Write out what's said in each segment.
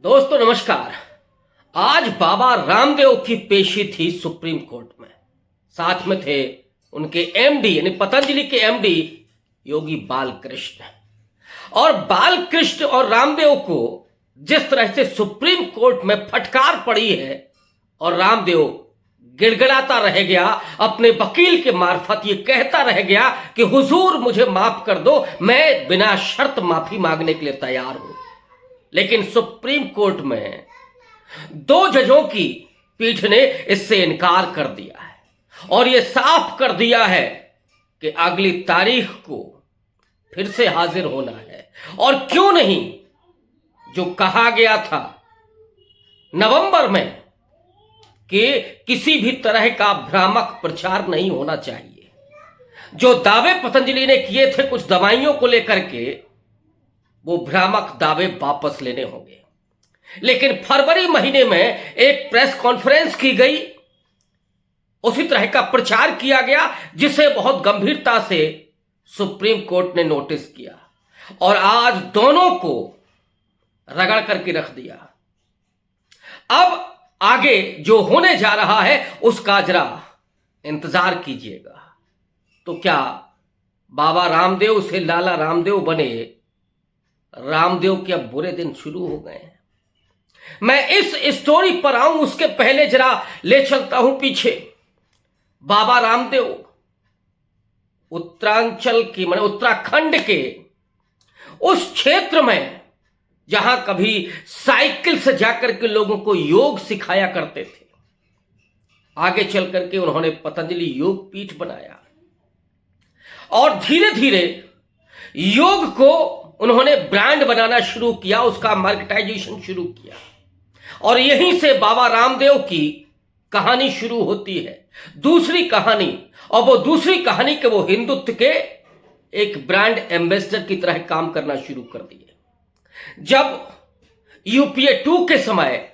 दोस्तों नमस्कार। आज बाबा रामदेव की पेशी थी सुप्रीम कोर्ट में। साथ में थे उनके एमडी यानी पतंजलि के एमडी योगी बालकृष्ण। और बालकृष्ण और रामदेव को जिस तरह से सुप्रीम कोर्ट में फटकार पड़ी है और रामदेव गिड़गिड़ाता रह गया, अपने वकील के मार्फत ये कहता रह गया कि हुजूर मुझे माफ कर दो, मैं बिना शर्त माफी मांगने के लिए तैयार हूं। लेकिन सुप्रीम कोर्ट में दो जजों की पीठ ने इससे इनकार कर दिया है और यह साफ कर दिया है कि अगली तारीख को फिर से हाजिर होना है। और क्यों नहीं, जो कहा गया था नवंबर में कि किसी भी तरह का भ्रामक प्रचार नहीं होना चाहिए, जो दावे पतंजलि ने किए थे कुछ दवाइयों को लेकर के, वो भ्रामक दावे वापस लेने होंगे। लेकिन फरवरी महीने में एक प्रेस कॉन्फ्रेंस की गई, उसी तरह का प्रचार किया गया जिसे बहुत गंभीरता से सुप्रीम कोर्ट ने नोटिस किया और आज दोनों को रगड़ करके रख दिया। अब आगे जो होने जा रहा है उसका जरा इंतजार कीजिएगा। तो क्या बाबा रामदेव से लाला रामदेव बने? रामदेव के अब बुरे दिन शुरू हो गए हैं। मैं इस स्टोरी पर आऊं उसके पहले जरा ले चलता हूं पीछे। बाबा रामदेव उत्तरांचल की माने उत्तराखंड के उस क्षेत्र में जहां कभी साइकिल से जाकर के लोगों को योग सिखाया करते थे, आगे चल करके उन्होंने पतंजलि योग पीठ बनाया और धीरे धीरे योग को उन्होंने ब्रांड बनाना शुरू किया, उसका मार्केटाइजेशन शुरू किया। और यहीं से बाबा रामदेव की कहानी शुरू होती है, दूसरी कहानी। और वो दूसरी कहानी के वो हिंदुत्व के एक ब्रांड एम्बेसडर की तरह काम करना शुरू कर दिए। जब यूपीए 2 के समय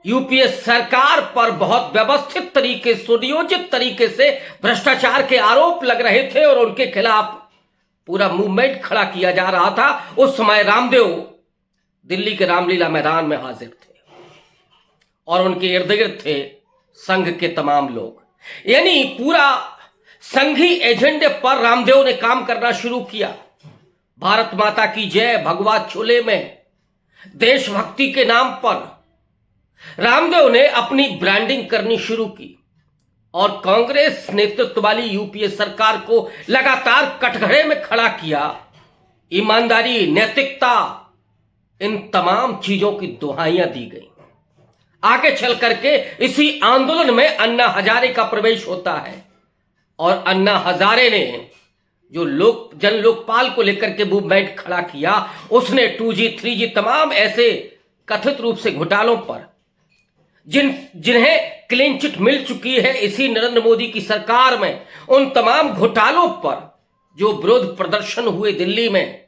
यूपीए सरकार पर बहुत व्यवस्थित तरीके, सुनियोजित तरीके से भ्रष्टाचार के आरोप लग रहे थे और उनके खिलाफ पूरा मूवमेंट खड़ा किया जा रहा था, उस समय रामदेव दिल्ली के रामलीला मैदान में हाजिर थे और उनके इर्द गिर्द थे संघ के तमाम लोग। यानी पूरा संघी एजेंडे पर रामदेव ने काम करना शुरू किया। भारत माता की जय, भगवा छोले में देशभक्ति के नाम पर रामदेव ने अपनी ब्रांडिंग करनी शुरू की और कांग्रेस नेतृत्व वाली यूपीए सरकार को लगातार कटघरे में खड़ा किया। ईमानदारी, नैतिकता, इन तमाम चीजों की दुहाइयां दी गई। आगे चल करके इसी आंदोलन में अन्ना हजारे का प्रवेश होता है और अन्ना हजारे ने जो जन लोकपाल को लेकर के मूवमेंट खड़ा किया, उसने 2G 3G तमाम ऐसे कथित रूप से घोटालों पर जिन्हें क्लीन चिट मिल चुकी है इसी नरेंद्र मोदी की सरकार में, उन तमाम घोटालों पर जो विरोध प्रदर्शन हुए दिल्ली में,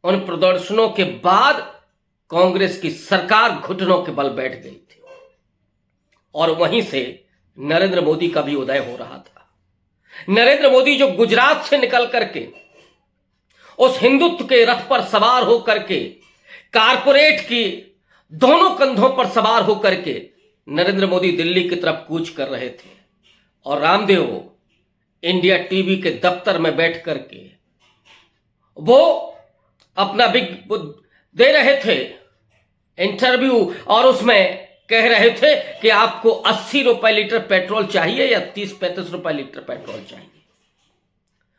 उन प्रदर्शनों के बाद कांग्रेस की सरकार घुटनों के बल बैठ गई थी और वहीं से नरेंद्र मोदी का भी उदय हो रहा था। नरेंद्र मोदी जो गुजरात से निकल करके उस हिंदुत्व के रथ पर सवार होकर के, कारपोरेट की दोनों कंधों पर सवार होकर के नरेंद्र मोदी दिल्ली की तरफ कूच कर रहे थे और रामदेव इंडिया टीवी के दफ्तर में बैठ करके वो अपना बिग दे रहे थे इंटरव्यू और उसमें कह रहे थे कि आपको 80 रुपए लीटर पेट्रोल चाहिए या 30-35 रुपए लीटर पेट्रोल चाहिए।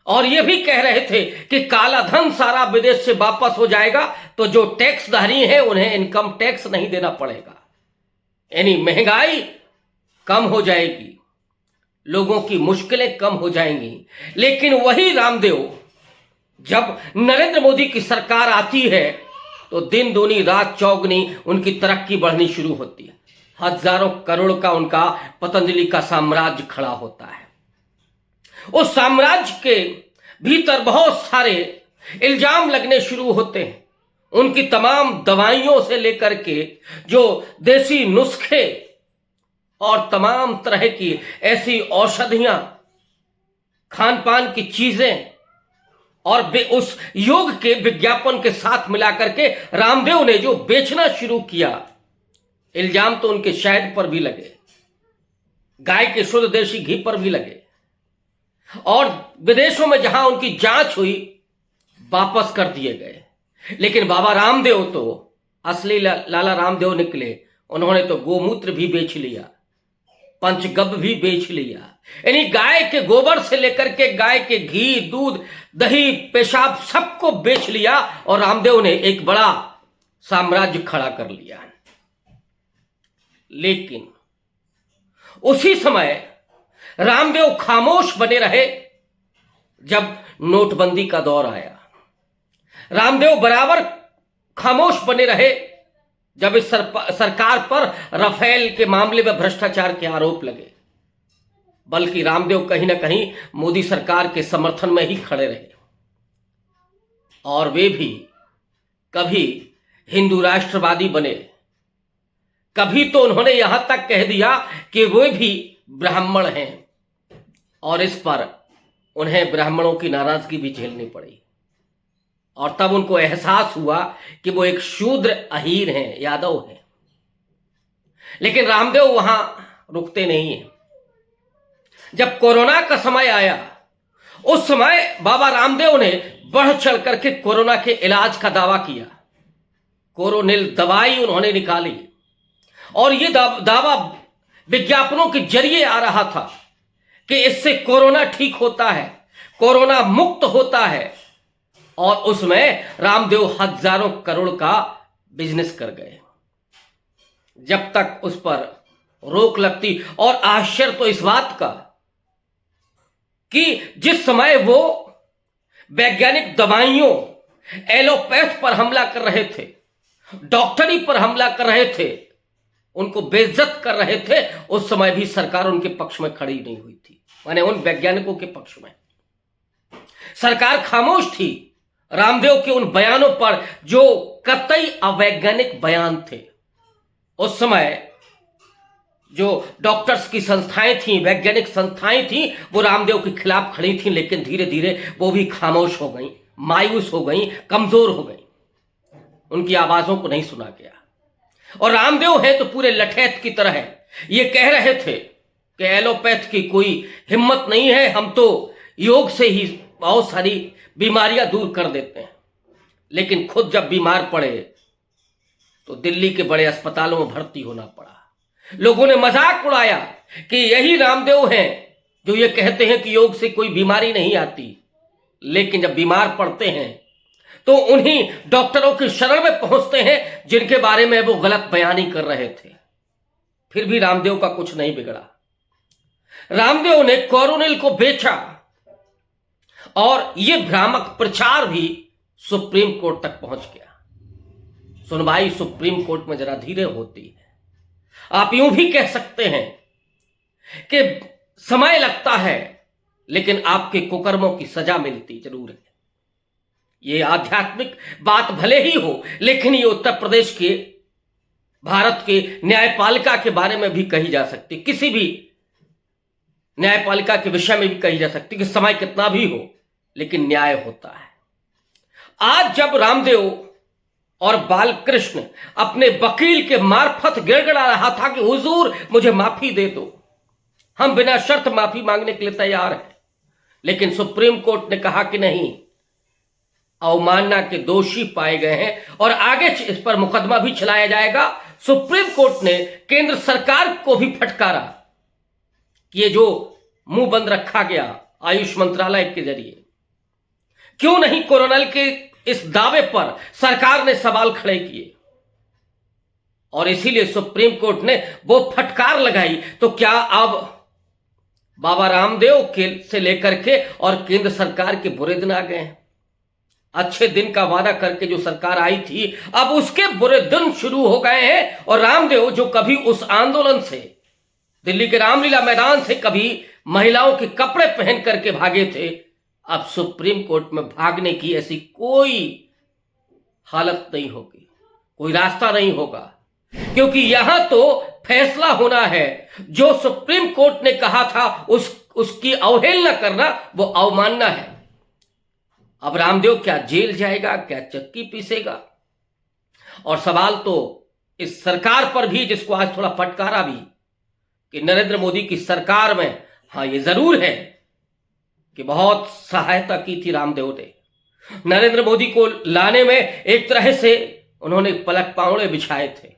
और यह भी कह रहे थे कि काला धन सारा विदेश से वापस हो जाएगा तो जो टैक्सधारी हैं उन्हें इनकम टैक्स नहीं देना पड़ेगा, यानी महंगाई कम हो जाएगी, लोगों की मुश्किलें कम हो जाएंगी। लेकिन वही रामदेव जब नरेंद्र मोदी की सरकार आती है तो दिन दूनी रात चौगनी उनकी तरक्की बढ़नी शुरू होती है। हजारों करोड़ का उनका पतंजलि का साम्राज्य खड़ा होता है। उस साम्राज्य के भीतर बहुत सारे इल्जाम लगने शुरू होते हैं। उनकी तमाम दवाइयों से लेकर के जो देसी नुस्खे और तमाम तरह की ऐसी औषधियां, खान पान की चीजें और उस योग के विज्ञापन के साथ मिलाकर के रामदेव ने जो बेचना शुरू किया, इल्जाम तो उनके शहद पर भी लगे, गाय के शुद्ध देशी घी पर भी लगे, और विदेशों में जहां उनकी जांच हुई वापस कर दिए गए। लेकिन बाबा रामदेव तो असली लाला रामदेव निकले। उन्होंने तो गोमूत्र भी बेच लिया, पंचगव्य भी बेच लिया, यानी गाय के गोबर से लेकर के गाय के घी, दूध, दही, पेशाब सबको बेच लिया और रामदेव ने एक बड़ा साम्राज्य खड़ा कर लिया। लेकिन उसी समय रामदेव खामोश बने रहे। जब नोटबंदी का दौर आया, रामदेव बराबर खामोश बने रहे। जब इस सरकार पर राफेल के मामले में भ्रष्टाचार के आरोप लगे, बल्कि रामदेव कहीं ना कहीं मोदी सरकार के समर्थन में ही खड़े रहे। और वे भी कभी हिंदू राष्ट्रवादी बने, कभी तो उन्होंने यहां तक कह दिया कि वे भी ब्राह्मण हैं, और इस पर उन्हें ब्राह्मणों की नाराजगी भी झेलनी पड़ी। और तब उनको एहसास हुआ कि वो एक शूद्र अहीर हैं, यादव हैं। लेकिन रामदेव वहां रुकते नहीं हैं। जब कोरोना का समय आया, उस समय बाबा रामदेव ने बढ़ चढ़ करके कोरोना के इलाज का दावा किया। कोरोनिल दवाई उन्होंने निकाली, और ये दावा विज्ञापनों के जरिए आ रहा था कि इससे कोरोना ठीक होता है, कोरोना मुक्त होता है। और उसमें रामदेव हजारों करोड़ का बिजनेस कर गए। जब तक उस पर रोक लगती, और आश्चर्य तो इस बात का कि जिस समय वो वैज्ञानिक दवाइयों, एलोपैथ पर हमला कर रहे थे, डॉक्टरी पर हमला कर रहे थे, उनको बेइज्जत कर रहे थे, उस समय भी सरकार उनके पक्ष में खड़ी नहीं हुई थी। माने उन वैज्ञानिकों के पक्ष में सरकार खामोश थी। रामदेव के उन बयानों पर जो कतई अवैज्ञानिक बयान थे, उस समय जो डॉक्टर्स की संस्थाएं थीं, वैज्ञानिक संस्थाएं थीं, वो रामदेव के खिलाफ खड़ी थीं। लेकिन धीरे धीरे वो भी खामोश हो गई, मायूस हो गई, कमजोर हो गई, उनकी आवाजों को नहीं सुना गया। और रामदेव है तो पूरे लठैत की तरह है। ये कह रहे थे कि एलोपैथ की कोई हिम्मत नहीं है, हम तो योग से ही बहुत सारी बीमारियां दूर कर देते हैं। लेकिन खुद जब बीमार पड़े तो दिल्ली के बड़े अस्पतालों में भर्ती होना पड़ा। लोगों ने मजाक उड़ाया कि यही रामदेव हैं जो ये कहते हैं कि योग से कोई बीमारी नहीं आती। लेकिन जब बीमार पड़ते हैं तो उन्हीं डॉक्टरों की शरण में पहुंचते हैं जिनके बारे में वो गलत बयानी कर रहे थे। फिर भी रामदेव का कुछ नहीं बिगड़ा। रामदेव ने कोरोनिल को बेचा, और यह भ्रामक प्रचार भी सुप्रीम कोर्ट तक पहुंच गया। सुनवाई सुप्रीम कोर्ट में जरा धीरे होती है। आप यूं भी कह सकते हैं कि समय लगता है, लेकिन आपके कुकर्मों की सजा मिलती जरूर है। ये आध्यात्मिक बात भले ही हो, लेकिन ये उत्तर प्रदेश के, भारत के न्यायपालिका के बारे में भी कही जा सकती, किसी भी न्यायपालिका के विषय में भी कही जा सकती कि समय कितना भी हो, लेकिन न्याय होता है। आज जब रामदेव और बालकृष्ण अपने वकील के मार्फत गिड़गिड़ा रहा था कि हुजूर मुझे माफी दे दो, हम बिना शर्त माफी मांगने के लिए तैयार हैं, लेकिन सुप्रीम कोर्ट ने कहा कि नहीं, अवमानना के दोषी पाए गए हैं और आगे इस पर मुकदमा भी चलाया जाएगा। सुप्रीम कोर्ट ने केंद्र सरकार को भी फटकारा कि ये जो मुंह बंद रखा गया आयुष मंत्रालय के जरिए, क्यों नहीं कोरोना के इस दावे पर सरकार ने सवाल खड़े किए। और इसीलिए सुप्रीम कोर्ट ने वो फटकार लगाई। तो क्या अब बाबा रामदेव के से लेकर के और केंद्र सरकार के बुरे दिन आ गए हैं? अच्छे दिन का वादा करके जो सरकार आई थी, अब उसके बुरे दिन शुरू हो गए हैं। और रामदेव जो कभी उस आंदोलन से, दिल्ली के रामलीला मैदान से कभी महिलाओं के कपड़े पहन करके भागे थे, अब सुप्रीम कोर्ट में भागने की ऐसी कोई हालत नहीं होगी, कोई रास्ता नहीं होगा, क्योंकि यहां तो फैसला होना है। जो सुप्रीम कोर्ट ने कहा था उसकी अवहेलना करना वो अवमानना है। अब रामदेव क्या जेल जाएगा, क्या चक्की पीसेगा? और सवाल तो इस सरकार पर भी, जिसको आज थोड़ा फटकारा भी कि नरेंद्र मोदी की सरकार में, हाँ ये जरूर है कि बहुत सहायता की थी रामदेव ने नरेंद्र मोदी को लाने में। एक तरह से उन्होंने पलक पावड़े बिछाए थे,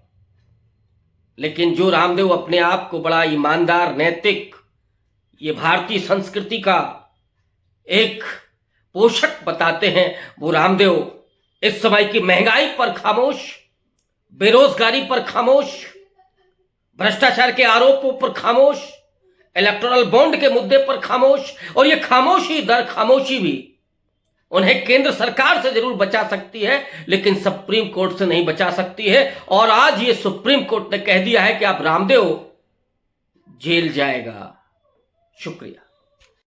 लेकिन जो रामदेव अपने आप को बड़ा ईमानदार, नैतिक, ये भारतीय संस्कृति का एक पोषक बताते हैं, वो रामदेव इस समय की महंगाई पर खामोश, बेरोजगारी पर खामोश, भ्रष्टाचार के आरोपों पर खामोश, इलेक्टोरल बॉन्ड के मुद्दे पर खामोश। और ये खामोशी दर खामोशी भी उन्हें केंद्र सरकार से जरूर बचा सकती है, लेकिन सुप्रीम कोर्ट से नहीं बचा सकती है। और आज ये सुप्रीम कोर्ट ने कह दिया है कि अब रामदेव जेल जाएगा। शुक्रिया।